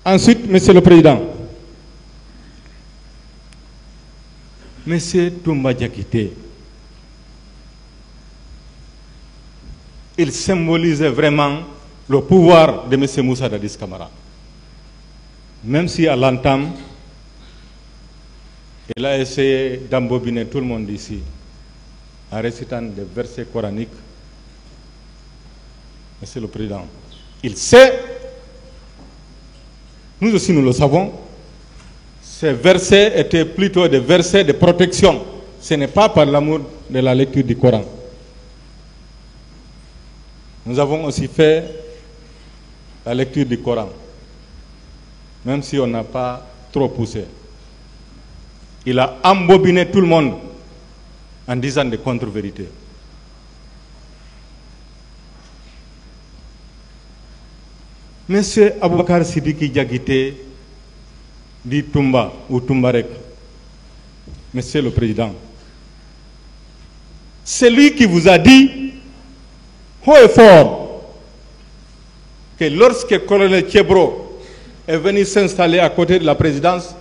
Ensuite, Monsieur le Président, Monsieur Toumba Diakité, il symbolisait vraiment le pouvoir de M. Moussa Dadis Camara. Même si à l'entame, il a essayé d'embobiner tout le monde ici en récitant des versets coraniques. Monsieur le Président, il sait, nous aussi nous le savons, ces versets étaient plutôt des versets de protection. Ce n'est pas par l'amour de la lecture du Coran. Nous avons aussi fait la lecture du Coran, même si on n'a pas trop poussé. Il a embobiné tout le monde en disant des contre-vérités. Monsieur Aboubakar Sidiki Diakité dit Toumba ou Toumbarek, Monsieur le Président, c'est lui qui vous a dit haut et fort que lorsque le colonel Thiebro est venu s'installer à côté de la présidence,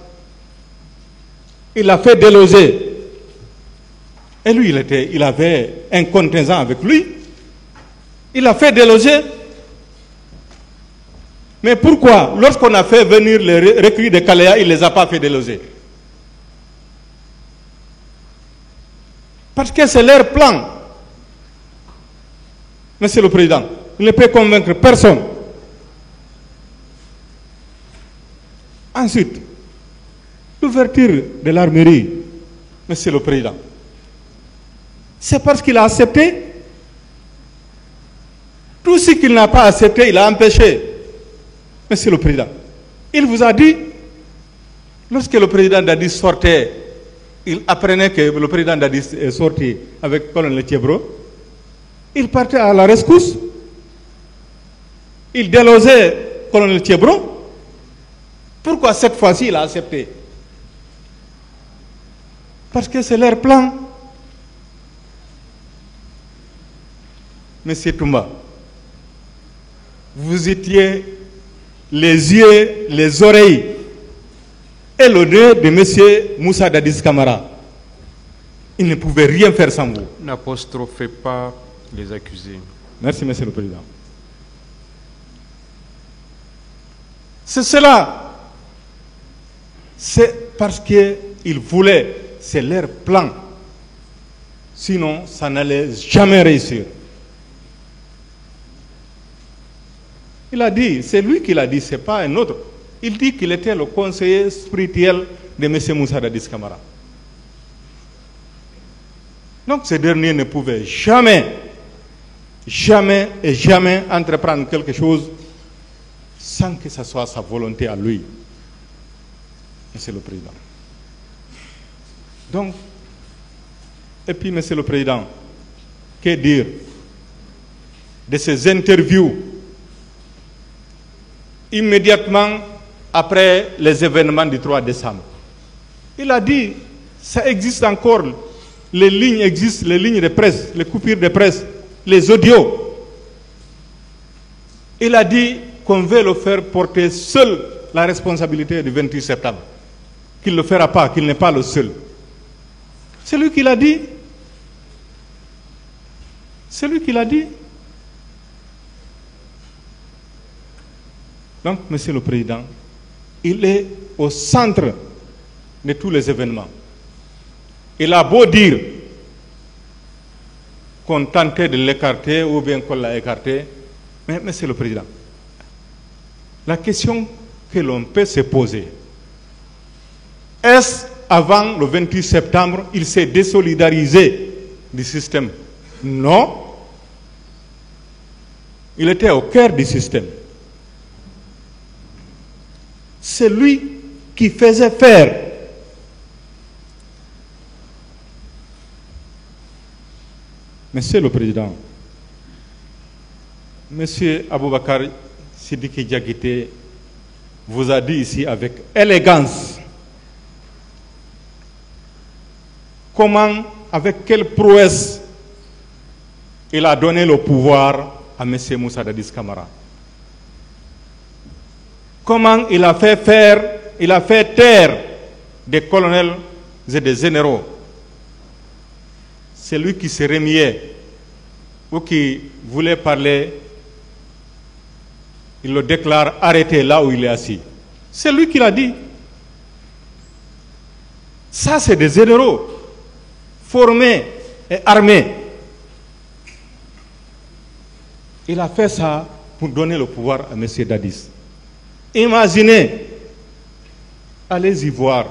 il a fait déloger. Et lui, il avait un contingent avec lui. Il a fait déloger. Mais pourquoi, lorsqu'on a fait venir les recrues de Kalea, il ne les a pas fait déloger? Parce que c'est leur plan. Monsieur le Président, il ne peut convaincre personne. Ensuite, l'ouverture de l'armerie, Monsieur le Président, c'est parce qu'il a accepté. Tout ce qu'il n'a pas accepté, il a empêché. Monsieur le Président, il vous a dit, lorsque le président Dadis sortait, il apprenait que le président Dadis est sorti avec le colonel Thiebro, il partait à la rescousse, il délogeait le colonel Thiebro. Pourquoi cette fois-ci il a accepté? Parce que c'est leur plan. Monsieur Toumba, vous étiez les yeux, les oreilles et le nez de M. Moussa Dadis Camara. Il ne pouvait rien faire sans vous. N'apostrophez pas les accusés. Merci, Monsieur le Président. C'est cela. C'est parce qu'ils voulaient, c'est leur plan. Sinon, ça n'allait jamais réussir. Il a dit, c'est lui qui l'a dit, ce n'est pas un autre. Il dit qu'il était le conseiller spirituel de M. Moussa Dadis Camara. Donc ce dernier ne pouvait jamais, jamais et jamais entreprendre quelque chose sans que ce soit sa volonté à lui. Monsieur le Président. Donc, et puis Monsieur le Président, que dire de ces interviews immédiatement après les événements du 3 décembre. Il a dit, ça existe encore, les lignes existent, les lignes de presse, les coupures de presse, les audios. Il a dit qu'on veut le faire porter seul la responsabilité du 28 septembre. Qu'il ne le fera pas, qu'il n'est pas le seul. C'est lui qui l'a dit. C'est lui qui l'a dit. Donc, Monsieur le Président, il est au centre de tous les événements. Il a beau dire qu'on tentait de l'écarter ou bien qu'on l'a écarté, mais Monsieur le Président, la question que l'on peut se poser, est-ce avant le 28 septembre, il s'est désolidarisé du système? Non. Il était au cœur du système. C'est lui qui faisait faire. Monsieur le Président, Monsieur Aboubakar Sidiki Diakité vous a dit ici avec élégance comment, avec quelle prouesse il a donné le pouvoir à M. Moussa Dadis Camara. comment il a fait taire des colonels et des généraux. C'est lui qui se remuait ou qui voulait parler, il le déclare arrêté là où il est assis. C'est lui qui l'a dit. Ça, c'est des généraux formés et armés. Il a fait ça pour donner le pouvoir à M. Dadis. Imaginez, allez-y voir,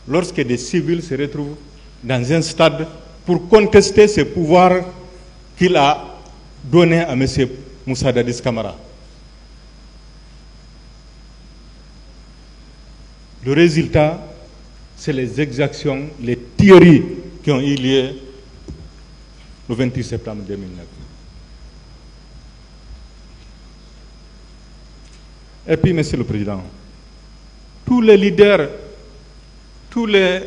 lorsque des civils se retrouvent dans un stade pour contester ce pouvoir qu'il a donné à M. Moussa Dadis Camara. Le résultat, c'est les exactions, les tueries qui ont eu lieu le 28 septembre 2009. Et puis, Monsieur le Président, tous les leaders, tous les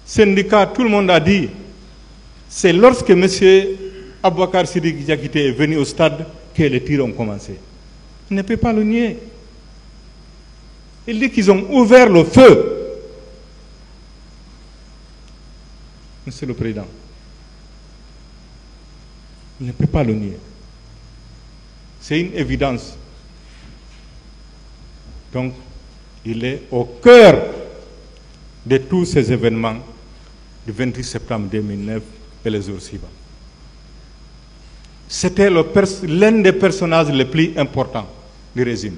syndicats, tout le monde a dit, c'est lorsque M. Aboubacar Sidiki Diakité est venu au stade que les tirs ont commencé. Il ne peut pas le nier. Il dit qu'ils ont ouvert le feu. Monsieur le Président, il ne peut pas le nier. C'est une évidence. Donc, il est au cœur de tous ces événements du 28 septembre 2009 et les jours suivants. C'était l'un des personnages les plus importants du régime.